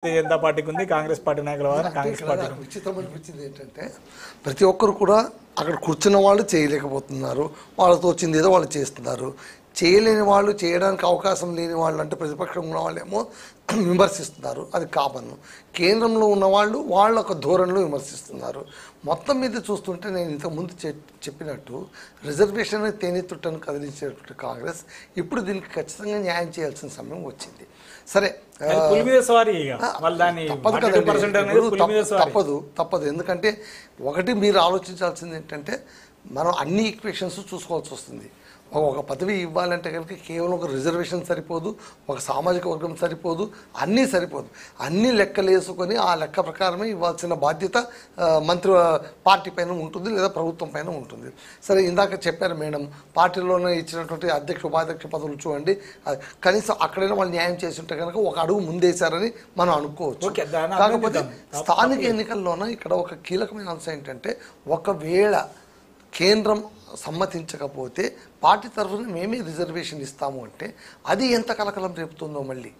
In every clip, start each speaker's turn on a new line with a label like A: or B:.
A: జనతా పార్టీకి ఉంది, కాంగ్రెస్ పార్టీ నాయకుల వారు కాంగ్రెస్ పార్టీ.
B: విచిత్రం అనిపించింది ఏంటంటే ప్రతి ఒక్కరు కూడా అక్కడ కూర్చున్న వాళ్ళు చేయలేకపోతున్నారు, వాళ్ళతో వచ్చింది ఏదో వాళ్ళు చేస్తున్నారు. చేయలేని వాళ్ళు, చేయడానికి అవకాశం లేని వాళ్ళు అంటే ప్రతిపక్షం ఉన్న వాళ్ళేమో విమర్శిస్తున్నారు, అది కామన్. కేంద్రంలో ఉన్నవాళ్ళు వాళ్ళ ఒక ధోరణిలో విమర్శిస్తున్నారు. మొత్తం మీద చూస్తుంటే నేను ఇంతకుముందు చెప్పినట్టు రిజర్వేషన్ తేనెతుట్టను కదిలించేటువంటి కాంగ్రెస్ ఇప్పుడు దీనికి ఖచ్చితంగా న్యాయం చేయాల్సిన సమయం వచ్చింది. సరే తప్పదు. ఎందుకంటే ఒకటి మీరు ఆలోచించాల్సింది ఏంటంటే మనం అన్ని ఈక్వేషన్స్ చూసుకోవాల్సి వస్తుంది. ఒక పదవి ఇవ్వాలంటే కనుక కేవలం ఒక రిజర్వేషన్ సరిపోదు, ఒక సామాజిక వర్గం సరిపోదు, అన్నీ సరిపోదు. అన్ని లెక్కలు వేసుకొని ఆ లెక్క ప్రకారమే ఇవ్వాల్సిన బాధ్యత మంత్రి పార్టీ పైన ఉంటుంది లేదా ప్రభుత్వం పైన ఉంటుంది. సరే, ఇందాక చెప్పారు మేడం, పార్టీలోనే ఇచ్చినటువంటి అధ్యక్ష ఉపాధ్యక్ష పదవులు చూడండి, కనీసం అక్కడైనా వాళ్ళు న్యాయం చేసి ఉంటే కనుక ఒక అడుగు ముందేశారని మనం అనుకోవచ్చు. కాకపోతే స్థానిక ఎన్నికల్లోన ఇక్కడ ఒక కీలకమైన అంశం ఏంటంటే ఒకవేళ కేంద్రం సమ్మతించకపోతే పార్టీ తరఫున మేమే రిజర్వేషన్ ఇస్తాము అంటే అది ఎంత కలకలం రేపుతుందో మళ్ళీ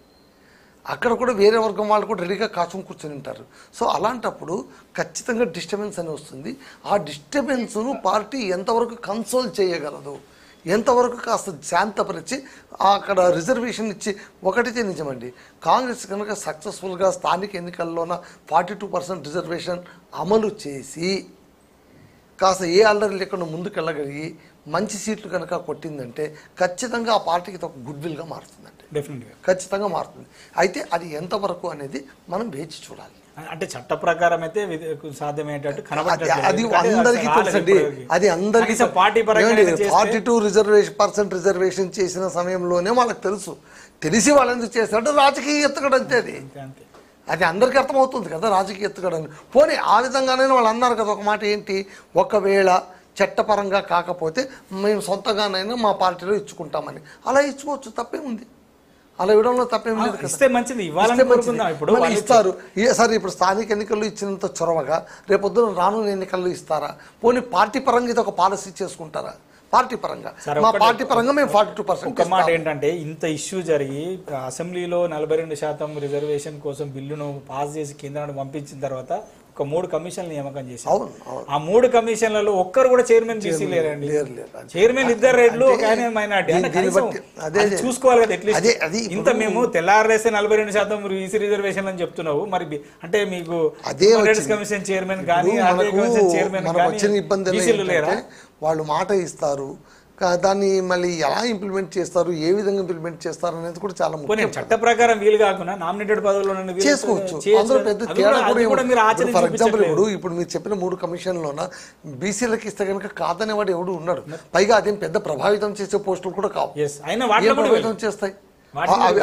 B: అక్కడ కూడా వేరే వర్గం వాళ్ళు కూడా రెడీగా కాచుని కూర్చొని ఉంటారు. సో అలాంటప్పుడు ఖచ్చితంగా డిస్టర్బెన్స్ అని వస్తుంది. ఆ డిస్టర్బెన్స్ను పార్టీ ఎంతవరకు కన్సోల్ చేయగలదు, ఎంతవరకు కాస్త శాంతపరిచి అక్కడ రిజర్వేషన్ ఇచ్చి. ఒకటితే నిజమండి, కాంగ్రెస్ కనుక సక్సెస్ఫుల్గా స్థానిక ఎన్నికల్లోన 42% రిజర్వేషన్ అమలు చేసి కాస్త ఏ అల్లరి లేకుండా ముందుకెళ్ళగలిగి మంచి సీట్లు కనుక కొట్టిందంటే ఖచ్చితంగా ఆ పార్టీకి ఒక గుడ్ విల్గా మారుతుందండి,
A: డెఫినెట్గా
B: ఖచ్చితంగా మారుతుంది. అయితే అది ఎంతవరకు అనేది మనం వేచి చూడాలి.
A: అంటే చట్ట ప్రకారం అయితే సాధ్యమయ్యేటట్టు
B: అది అందరికీ తెలుసండి, అది అందరికీ 42% రిజర్వేషన్ చేసిన సమయంలోనే వాళ్ళకి తెలిసి వాళ్ళు ఎందుకు చేస్తారంటే రాజకీయ ఎత్తుగడ అంతే. అది అందరికీ అర్థమవుతుంది కదా రాజకీయ ఎత్తుగడని. పోనీ ఆ విధంగానే వాళ్ళు అన్నారు కదా ఒక మాట, ఏంటి, ఒకవేళ చట్టపరంగా కాకపోతే మేము సొంతగానైనా మా పార్టీలో ఇచ్చుకుంటామని. అలా ఇచ్చుకోవచ్చు, తప్పేముంది, అలా ఇవ్వడంలో తప్పేం లేదు కదా. ఇస్తారు. సరే, ఇప్పుడు స్థానిక ఎన్నికల్లో ఇచ్చినంత చొరవగా రేపొద్దున రానున్న ఎన్నికల్లో ఇస్తారా? పోనీ పార్టీ పరంగా ఇది ఒక పాలసీ చేసుకుంటారా? పార్టీ పరంగా మా పార్టీ పరంగా మేము 42%.
A: ఒక మాట ఏంటంటే ఇంత ఇష్యూ జరిగి అసెంబ్లీలో 42% రిజర్వేషన్ కోసం బిల్లును పాస్ చేసి కేంద్రానికి పంపించిన తర్వాత ఒక 3 కమిషన్లు నియామకం చేశారు. ఆ 3 కమిషన్లలో ఒక్కరు కూడా చైర్మన్ బీసీ లేరండి. చైర్మన్ 2 రెడ్లు, ఒక ఆయన మైనార్టీ. చూసుకోవాలి కదా అట్లీస్ట్. ఇంత మేము తెల్లారేస్తే 42% బీసీ రిజర్వేషన్ అని చెప్తున్నావు, మరి అంటే మీకు కమిషన్ చైర్మన్ కానీ చైర్మన్ బీసీలు లేరా?
B: వాళ్ళు మాట ఇస్తారు, దాన్ని మళ్ళీ ఎలా ఇంప్లిమెంట్ చేస్తారు, ఏ విధంగా ఇంప్లిమెంట్ చేస్తారు అనేది కూడా చాలా ముఖ్యం.
A: చట్ట ప్రకారం వీలు కాకుండా నామినేటెడ్ పదవుల్లో
B: చేసుకోవచ్చు. అందులో పెద్ద తేడా కూడా. ఫర్ ఎగ్జాంపుల్ ఇప్పుడు మీరు చెప్పిన 3 కమిషన్లోన బీసీలకు ఇస్తే కనుక కాదనేవాడు ఎవడు ఉన్నాడు. పైగా అదేం పెద్ద ప్రభావితం చేసే పోస్టులు కూడా కావు. ప్రభావితం చేస్తాయి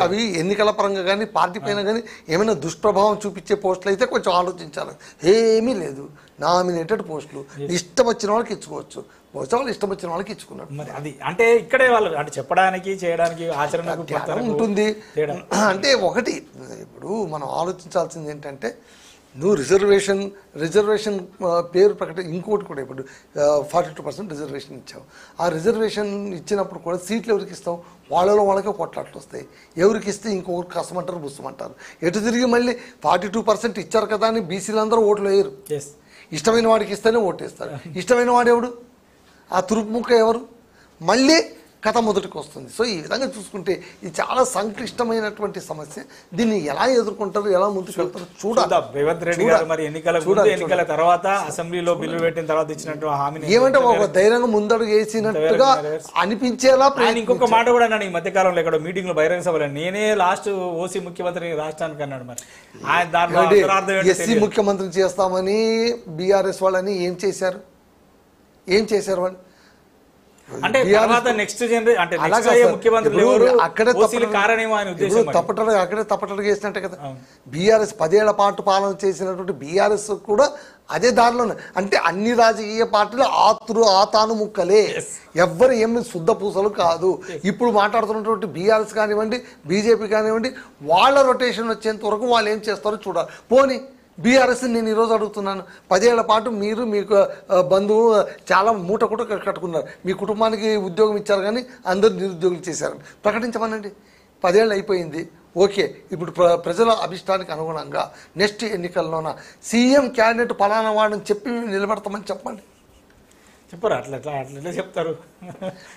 B: అవి ఎన్నికల పరంగా కానీ పార్టీ పైన కానీ ఏమైనా దుష్ప్రభావం చూపించే పోస్టులు అయితే కొంచెం ఆలోచించాలి. ఏమీ లేదు, నామినేటెడ్ పోస్టులు ఇష్టం వచ్చిన వాళ్ళకి ఇచ్చుకోవచ్చు. వాళ్ళు ఇష్టం వచ్చిన వాళ్ళకి ఇచ్చుకున్నారు.
A: మరి అది అంటే ఇక్కడే వాళ్ళు అంటే చెప్పడానికి చేయడానికి ఆచరణ
B: ఉంటుంది. అంటే ఒకటి ఇప్పుడు మనం ఆలోచించాల్సింది ఏంటంటే నువ్వు రిజర్వేషన్ పేరు ప్రకటన ఇంకోటి కూడా ఇప్పుడు 42% రిజర్వేషన్ ఇచ్చావు. ఆ రిజర్వేషన్ ఇచ్చినప్పుడు కూడా సీట్లు ఎవరికి ఇస్తావు? వాళ్ళకే కొట్లాట్లు వస్తాయి. ఎవరికి ఇస్తే ఇంకొకరికి కష్టమంటారు, బుస్తమంటారు. ఎటు తిరిగి మళ్ళీ 42% ఇచ్చారు కదా అని బీసీలు అందరూ ఓట్లు వేయరు. ఇష్టమైన వాడికి ఇస్తేనే ఓటేస్తారు. ఇష్టమైన వాడు ఎవడు? ఆ తురుపు ముక్క ఎవరు? మళ్ళీ కథ మొదటికి వస్తుంది. సో ఈ విధంగా చూసుకుంటే ఇది చాలా సంక్లిష్టమైనటువంటి సమస్య. దీన్ని ఎలా ఎదుర్కొంటారు, ఎలా ముందుకు వెళ్తారు చూడాలి.
A: రేవంత్ రెడ్డి గారు మరి ఎన్నికల తర్వాత అసెంబ్లీలో బిల్లు పెట్టిన తర్వాత ఇచ్చినట్టు హామీ
B: ఏమంటే ఒక ధైర్యంగా ముందడుగు వేసినట్టుగా అనిపించేలా.
A: ఇంకొక మాట కూడా అన్నాడు ఈ మధ్య కాలంలో ఇక్కడ మీటింగ్ లో బహిరంగ సభలో, నేనే లాస్ట్ ఓసీ ముఖ్యమంత్రి రాష్ట్రానికి అన్నాడు. మరి
B: ఎస్సీ ముఖ్యమంత్రిని చేస్తామని బీఆర్ఎస్ వాళ్ళని ఏం చేశారు వాళ్ళు?
A: అంటే నెక్స్ట్ జనరేషన్ అంటే
B: అక్కడే తప్పటడుగు వేసినట్టే కదా. బీఆర్ఎస్ 10 ఏళ్ల పాటు పాలన చేసినటువంటి బీఆర్ఎస్ కూడా అదే దారిలోనే. అంటే అన్ని రాజకీయ పార్టీలు ఆతాను ముక్కలే, ఎవ్వరు ఏమి శుద్ధ పూసలు కాదు. ఇప్పుడు మాట్లాడుతున్నటువంటి బీఆర్ఎస్ కానివ్వండి, బీజేపీ కానివ్వండి, వాళ్ళ రొటేషన్ వచ్చేంత వరకు వాళ్ళు ఏం చేస్తారో చూడాలి. పోనీ బీఆర్ఎస్ నేను ఈరోజు అడుగుతున్నాను, 10 ఏళ్ల పాటు మీరు మీకు బంధువు చాలా మూట కూడా కట్టుకున్నారు, మీ కుటుంబానికి ఉద్యోగం ఇచ్చారు కానీ అందరూ నిరుద్యోగులు చేశారు, ప్రకటించమనండి. 10 ఏళ్ళు అయిపోయింది, ఓకే ఇప్పుడు ప్రజల అభిష్టానికి అనుగుణంగా నెక్స్ట్ ఎన్నికల్లోన సీఎం క్యాండిడేట్ పలానా వాడిని చెప్పి మేము నిలబడతామని చెప్పండి.
A: చెప్పరు, అట్లా చెప్తారు.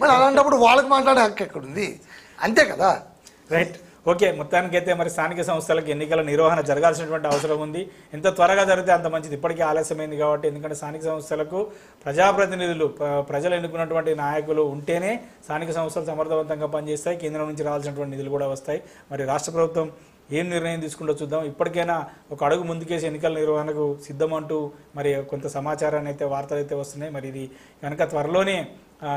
B: మరి అలాంటప్పుడు వాళ్ళకి మాట్లాడే హక్కు ఎక్కడుంది? అంతే కదా.
A: Right, okay. మొత్తానికైతే మరి స్థానిక సంస్థలకు ఎన్నికల నిర్వహణ జరగాల్సినటువంటి అవసరం ఉంది. ఎంత త్వరగా జరిగితే అంత మంచిది. ఇప్పటికీ ఆలస్యమైంది కాబట్టి, ఎందుకంటే స్థానిక సంస్థలకు ప్రజాప్రతినిధులు, ప్రజలు ఎన్నుకున్నటువంటి నాయకులు ఉంటేనే స్థానిక సంస్థలు సమర్థవంతంగా పనిచేస్తాయి, కేంద్రం నుంచి రావాల్సినటువంటి నిధులు కూడా వస్తాయి. మరి రాష్ట్ర ప్రభుత్వం ఏం నిర్ణయం తీసుకుంటో చూద్దాం. ఇప్పటికైనా ఒక అడుగు ముందుకేసి ఎన్నికల నిర్వహణకు సిద్ధమంటూ మరి కొంత సమాచారాన్ని అయితే, వార్తలు అయితే వస్తున్నాయి. మరి ఇది కనుక త్వరలోనే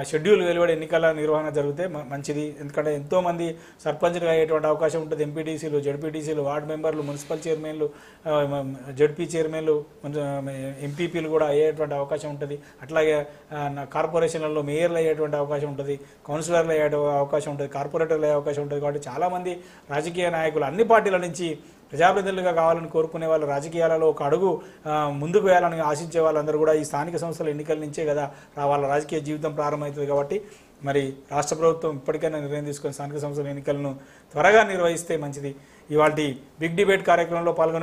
A: షెడ్యూల్ వెలువడి ఎన్నికల నిర్వహణ జరిగితే మంచిది. ఎందుకంటే ఎంతోమంది సర్పంచ్లు అయ్యేటువంటి అవకాశం ఉంటుంది. ఎంపీటీసీలు, జడ్పీటీసీలు, వార్డు మెంబర్లు, మున్సిపల్ చైర్మన్లు, జడ్పీ చైర్మన్లు, ఎంపీపీలు కూడా అయ్యేటువంటి అవకాశం ఉంటుంది. అట్లాగే కార్పొరేషన్లలో మేయర్లు అయ్యేటువంటి అవకాశం ఉంటుంది, కౌన్సిలర్లు అయ్యే అవకాశం ఉంటుంది, కార్పొరేటర్లు అయ్యే అవకాశం ఉంటుంది. కాబట్టి చాలామంది రాజకీయ నాయకులు అన్ని పార్టీల నుంచి ప్రజాప్రతినిధులుగా కావాలని కోరుకునే వాళ్ళు, రాజకీయాలలో ఒక అడుగు ముందుకు వేయాలని ఆశించే వాళ్ళందరూ కూడా ఈ స్థానిక సంస్థల ఎన్నికల నుంచే కదా వాళ్ళ రాజకీయ జీవితం ప్రారంభమవుతుంది. కాబట్టి మరి రాష్ట్ర ప్రభుత్వం ఇప్పటికైనా నిర్ణయం తీసుకొని స్థానిక సంస్థల ఎన్నికలను త్వరగా నిర్వహిస్తే మంచిది. ఇవాళ బిగ్ డిబేట్ కార్యక్రమంలో పాల్గొన్న